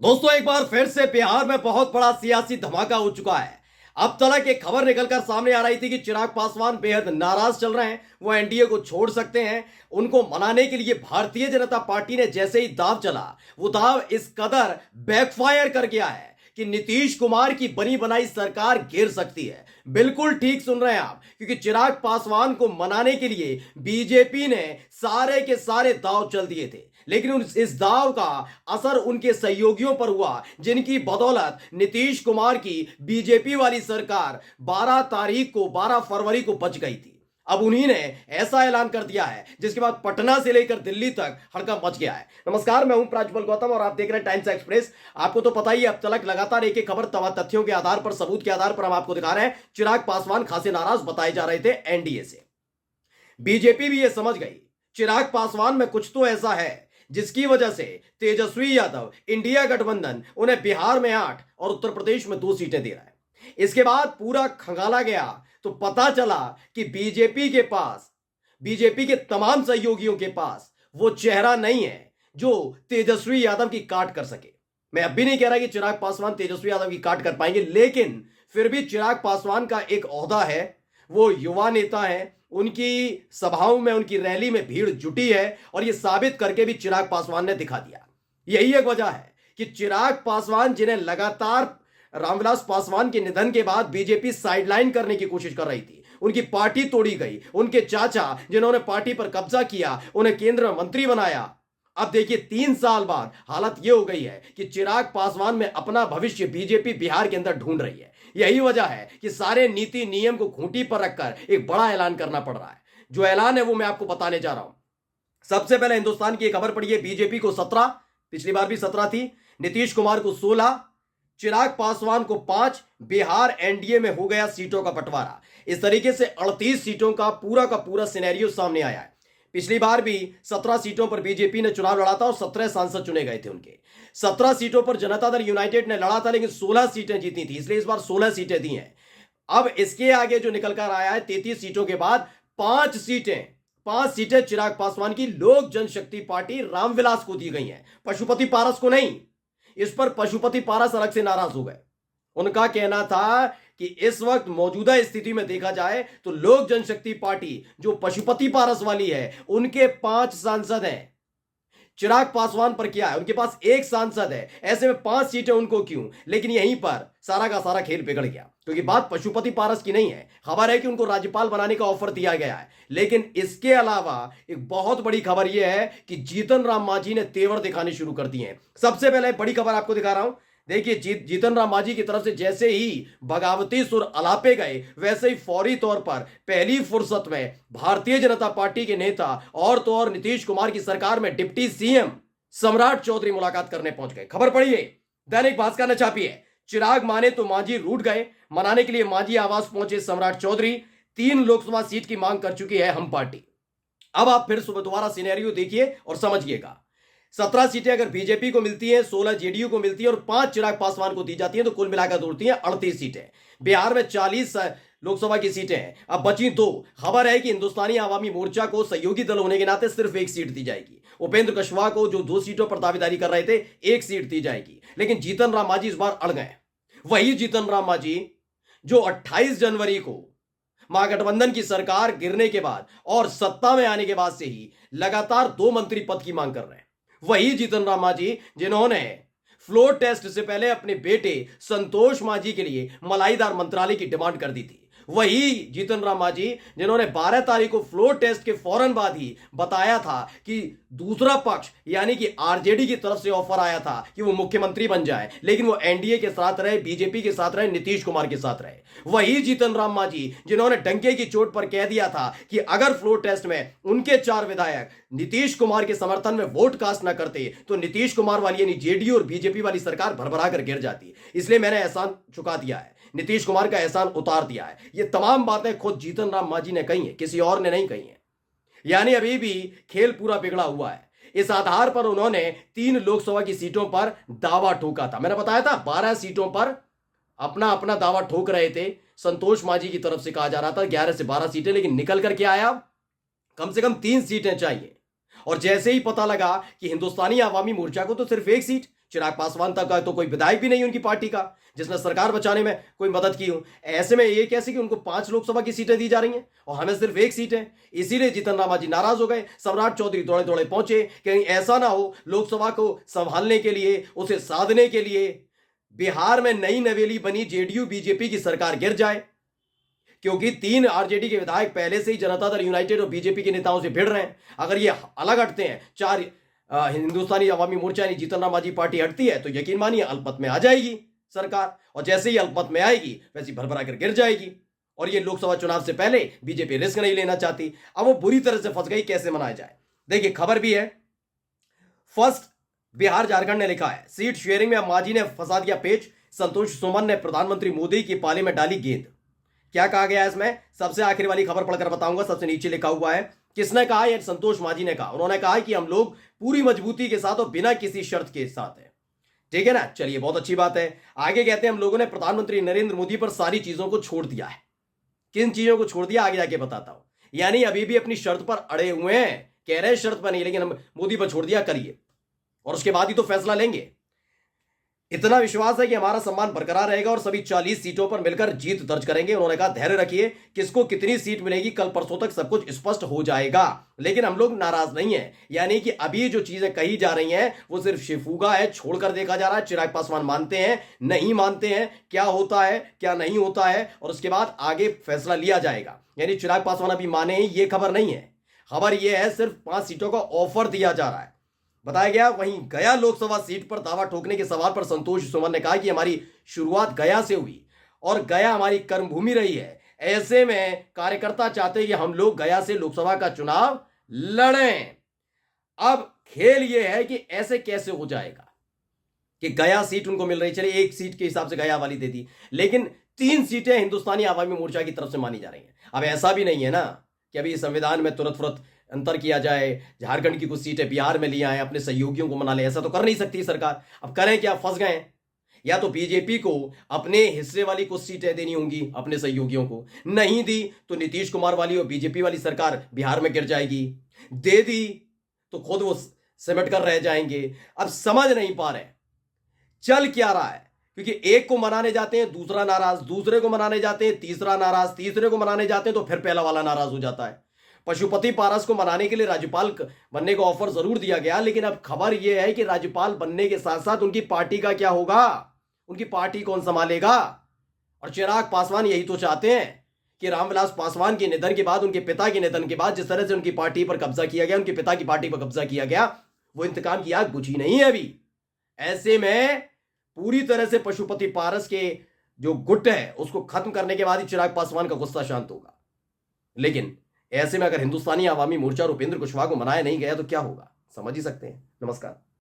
दोस्तों एक बार फिर से बिहार में बहुत बड़ा सियासी धमाका हो चुका है। अब तक एक खबर निकलकर सामने आ रही थी कि चिराग पासवान बेहद नाराज चल रहे हैं, वो एनडीए को छोड़ सकते हैं। उनको मनाने के लिए भारतीय जनता पार्टी ने जैसे ही दाव चला, वो दाव इस कदर बैकफायर कर गया है कि नीतीश कुमार की बनी बनाई सरकार गिर सकती है। बिल्कुल ठीक सुन रहे हैं आप, क्योंकि चिराग पासवान को मनाने के लिए बीजेपी ने सारे के सारे दाव चल दिए थे, लेकिन इस दाव का असर उनके सहयोगियों पर हुआ, जिनकी बदौलत नीतीश कुमार की बीजेपी वाली सरकार 12 फरवरी को बच गई थी। अब उन्हीं ने ऐसा ऐलान कर दिया है जिसके बाद पटना से लेकर दिल्ली तक हड़कंप मच गया है। नमस्कार, मैं हूं प्राज्वल गौतम और आप देख रहे हैं टाइम्स एक्सप्रेस। आपको तो पता ही है, अब तक लगातार एक एक खबर तथ्यों के आधार पर, सबूत के आधार पर हम आपको दिखा रहे हैं। चिराग पासवान खासे नाराज बताए जा रहे थे एनडीए से। बीजेपी भी यह समझ गई चिराग पासवान में कुछ तो ऐसा है जिसकी वजह से तेजस्वी यादव इंडिया गठबंधन उन्हें बिहार में 8 और उत्तर प्रदेश में 2 सीटें दे रहा है। इसके बाद पूरा खंगाला गया तो पता चला कि बीजेपी के तमाम सहयोगियों के पास वो चेहरा नहीं है जो तेजस्वी यादव की काट कर सके। मैं अब भी नहीं कह रहा कि चिराग पासवान तेजस्वी यादव की काट कर पाएंगे, लेकिन फिर भी चिराग पासवान का एक ओहदा है, वो युवा नेता है, उनकी सभाओं में, उनकी रैली में भीड़ जुटी है और यह साबित करके भी चिराग पासवान ने दिखा दिया। यही एक वजह है कि चिराग पासवान, जिन्हें लगातार रामविलास पासवान के निधन के बाद बीजेपी साइडलाइन करने की कोशिश कर रही थी, उनकी पार्टी तोड़ी गई, उनके चाचा जिन्होंने पार्टी पर कब्जा किया उन्हें केंद्र मंत्री बनाया। अब देखिए 3 साल बाद हालत यह हो गई है कि चिराग पासवान में अपना भविष्य बीजेपी बिहार के अंदर ढूंढ रही है। यही वजह है कि सारे नीति नियम को खूंटी पर रखकर एक बड़ा ऐलान करना पड़ रहा है। जो ऐलान है वो मैं आपको बताने जा रहा हूं। सबसे पहले हिंदुस्तान की एक खबर पड़ी है, बीजेपी को 17, पिछली बार भी 17 थी, नीतीश कुमार को 16, चिराग पासवान को 5, बिहार एनडीए में हो गया सीटों का बंटवारा। इस तरीके से 38 सीटों का पूरा सिनेरियो सामने आया है। पिछली बार भी 17 सीटों पर बीजेपी ने चुनाव लड़ा था और 17 सांसद चुने गए थे उनके। 17 सीटों पर जनता दल यूनाइटेड ने लड़ा था, लेकिन 16 सीटें जीती थी, इसलिए इस बार 16 सीटें दी हैं। अब इसके आगे जो निकल कर आया है 33 सीटों के बाद 5 सीटें चिराग पासवान की लोक जनशक्ति पार्टी रामविलास को दी गई हैं, पशुपति पारस को नहीं। इस पर पशुपति पारस अलग से नाराज हो गए। उनका कहना था कि इस वक्त मौजूदा स्थिति में देखा जाए तो लोक जनशक्ति पार्टी जो पशुपति पारस वाली है, उनके 5 सांसद हैं। चिराग पासवान पर क्या है, उनके पास 1 सांसद है, ऐसे में 5 सीटें उनको क्यों? लेकिन यहीं पर सारा का सारा खेल बिगड़ गया, क्योंकि बात पशुपति पारस की नहीं है। खबर है कि उनको राज्यपाल बनाने का ऑफर दिया गया है, लेकिन इसके अलावा एक बहुत बड़ी खबर यह है कि जीतन राम मांझी ने तेवर दिखाने शुरू कर दिए हैं। सबसे पहले बड़ी खबर आपको दिखा रहा हूं। देखिए, जीतन राम मांझी की तरफ से जैसे ही बगावती सुर अलापे गए, वैसे ही फौरी तौर पर पहली फुर्सत में भारतीय जनता पार्टी के नेता और तो और नीतीश कुमार की सरकार में डिप्टी सीएम सम्राट चौधरी मुलाकात करने पहुंच गए। खबर पढ़िए, दैनिक भास्कर ने छापी है। चिराग माने तो मांझी रूठ गए, मनाने के लिए मांझी आवास पहुंचे सम्राट चौधरी। 3 लोकसभा सीट की मांग कर चुकी है हम पार्टी। अब आप फिर सुबह दोबारा सिनेरियो देखिए और समझिएगा। 17 सीटें अगर बीजेपी को मिलती हैं, 16 जेडीयू को मिलती है और 5 चिराग पासवान को दी जाती है, तो कुल मिलाकर जोड़ती हैं 38 सीटें। बिहार में 40 लोकसभा की सीटें हैं, अब बची 2। खबर है कि हिंदुस्तानी आवामी मोर्चा को सहयोगी दल होने के नाते सिर्फ 1 सीट दी जाएगी। उपेंद्र कुशवाहा को, जो 2 सीटों पर दावेदारी कर रहे थे, 1 सीट दी जाएगी। लेकिन जीतन राम मांझी इस बार अड़ गए। वही जीतन राम मांझी जो 28 जनवरी को महागठबंधन की सरकार गिरने के बाद और सत्ता में आने के बाद से ही लगातार 2 मंत्री पद की मांग कर रहे हैं। वही जीतन राम मांझी जिन्होंने फ्लोर टेस्ट से पहले अपने बेटे संतोष मांझी के लिए मलाईदार मंत्रालय की डिमांड कर दी थी। वही जीतन राम मांझी जिन्होंने 12 तारीख को फ्लोर टेस्ट के फौरन बाद ही बताया था कि दूसरा पक्ष यानी कि आरजेडी की तरफ से ऑफर आया था कि वो मुख्यमंत्री बन जाए, लेकिन वो एनडीए के साथ रहे, बीजेपी के साथ रहे, नीतीश कुमार के साथ रहे। वही जीतन राम मांझी जिन्होंने डंके की चोट पर कह दिया था कि अगर फ्लोर टेस्ट में उनके 4 विधायक नीतीश कुमार के समर्थन में वोट कास्ट न करते तो नीतीश कुमार वाली यानी जेडीयू और बीजेपी वाली सरकार भरभरा कर गिर जाती, इसलिए मैंने एहसान चुका दिया है, नीतीश कुमार का एहसान उतार दिया है। ये तमाम बातें खुद जीतन राम मांझी ने कही है, किसी और ने नहीं कही है। यानी अभी भी खेल पूरा बिगड़ा हुआ है। इस आधार पर उन्होंने 3 लोकसभा की सीटों पर दावा ठोका था। मैंने बताया था 12 सीटों पर अपना अपना दावा ठोक रहे थे। संतोष मांझी की तरफ से कहा जा रहा था 11 से 12 सीटें, लेकिन निकल कर क्या आया, कम से कम 3 सीटें चाहिए। और जैसे ही पता लगा कि हिंदुस्तानी आवामी मोर्चा को तो सिर्फ 1 सीट, चिराग पासवान तक का तो कोई विधायक भी नहीं उनकी पार्टी का जिसने सरकार बचाने में कोई मदद की हो। ऐसे में ये कैसे कि उनको 5 लोकसभा की सीटें दी जा रही हैं और हमें सिर्फ 1 सीट है। इसीलिए जीतन राम मांझी नाराज हो गए। सम्राट चौधरी दौड़े दौड़े पहुंचे, कहीं ऐसा ना हो लोकसभा को संभालने के लिए, उसे साधने के लिए बिहार में नई नवेली बनी जेडीयू बीजेपी की सरकार गिर जाए, क्योंकि 3 आरजेडी के विधायक पहले से ही जनता दल यूनाइटेड और बीजेपी के नेताओं से भिड़ रहे हैं। अगर ये अलग हटते हैं, 4 हिंदुस्तानी अवामी मोर्चा यानी जीतन राम मांझी पार्टी हटती है, तो यकीन मानिए अल्पमत में आ जाएगी सरकार, और जैसे ही अल्पमत में आएगी वैसे भरभरा कर गिर जाएगी। और ये लोकसभा चुनाव से पहले बीजेपी रिस्क नहीं लेना चाहती। अब वो बुरी तरह से फंस गई, कैसे मनाया जाए। देखिए खबर भी है, फर्स्ट बिहार झारखंड ने लिखा है, सीट शेयरिंग में अब मांझी ने फंसा दिया पेच, संतोष सुमन ने प्रधानमंत्री मोदी की पाले में डाली गेंद। क्या कहा गया है इसमें, सबसे आखिरी वाली खबर पढ़कर बताऊंगा। सबसे नीचे लिखा हुआ है, किसने कहा, यह संतोष मांझी ने कहा। उन्होंने कहा कि हम लोग पूरी मजबूती के साथ और बिना किसी शर्त के साथ है। ठीक है ना, चलिए बहुत अच्छी बात है। आगे कहते हैं, हम लोगों ने प्रधानमंत्री नरेंद्र मोदी पर सारी चीजों को छोड़ दिया है। किन चीजों को छोड़ दिया आगे जाके बताता हूं। यानी अभी भी अपनी शर्त पर अड़े हुए हैं, कह रहे हैं शर्त पर नहीं, लेकिन हम मोदी पर छोड़ दिया, करिए और उसके बाद ही तो फैसला लेंगे। इतना विश्वास है कि हमारा सम्मान बरकरार रहेगा और सभी 40 सीटों पर मिलकर जीत दर्ज करेंगे। उन्होंने कहा धैर्य रखिए, किसको कितनी सीट मिलेगी कल परसों तक सब कुछ स्पष्ट हो जाएगा, लेकिन हम लोग नाराज नहीं है। यानी कि अभी जो चीजें कही जा रही हैं वो सिर्फ शिफूगा है, छोड़कर देखा जा रहा है। चिराग पासवान मानते हैं नहीं मानते हैं, क्या होता है क्या नहीं होता है, और उसके बाद आगे फैसला लिया जाएगा। यानी चिराग पासवान अभी माने ये खबर नहीं है। खबर यह है सिर्फ 5 सीटों का ऑफर दिया जा रहा है, बताया गया। वहीं गया लोकसभा सीट पर दावा ठोकने के सवाल पर संतोष सुमन ने कहा कि हमारी शुरुआत गया से हुई और गया हमारी कर्मभूमि रही है। ऐसे में कार्यकर्ता चाहते हैं कि हम लोग गया से लोकसभा का चुनाव लड़ें। अब खेल यह है कि ऐसे कैसे हो जाएगा कि गया सीट उनको मिल रही, चलिए 1 सीट के हिसाब से गया वाली दे दी, लेकिन 3 सीटें हिंदुस्तानी अवामी मोर्चा की तरफ से मानी जा रही हैं। अब ऐसा भी नहीं है ना कि अभी संविधान में तुरंत फुरत अंतर किया जाए, झारखंड की कुछ सीटें बिहार में ले आए, अपने सहयोगियों को मना ले, ऐसा तो कर नहीं सकती सरकार। अब करें क्या, फंस गए। या तो बीजेपी को अपने हिस्से वाली कुछ सीटें देनी होंगी अपने सहयोगियों को, नहीं दी तो नीतीश कुमार वाली और बीजेपी वाली सरकार बिहार में गिर जाएगी, दे दी तो खुद वो सिमट कर रह जाएंगे। अब समझ नहीं पा रहे चल क्या रहा है, क्योंकि एक को मनाने जाते हैं दूसरा नाराज, दूसरे को मनाने जाते हैं तीसरा नाराज, तीसरे को मनाने जाते हैं तो फिर पहला वाला नाराज हो जाता है। पशुपति पारस को मनाने के लिए राज्यपाल बनने का ऑफर जरूर दिया गया, लेकिन अब खबर यह है कि राज्यपाल बनने के साथ साथ उनकी पार्टी का क्या होगा, उनकी पार्टी कौन संभालेगा। और चिराग पासवान यही तो चाहते हैं कि रामविलास पासवान के निधन के बाद, उनके पिता के निधन के बाद जिस तरह से उनकी पार्टी पर कब्जा किया गया, उनके पिता की पार्टी पर कब्जा किया गया, वो इंतकाम की आग बुझी नहीं है अभी। ऐसे में पूरी तरह से पशुपति पारस के जो गुट है उसको खत्म करने के बाद ही चिराग पासवान का गुस्सा शांत होगा। लेकिन ऐसे में अगर हिंदुस्तानी अवामी मोर्चा और उपेंद्र कुशवाहा को मनाया नहीं गया तो क्या होगा, समझ ही सकते हैं। नमस्कार।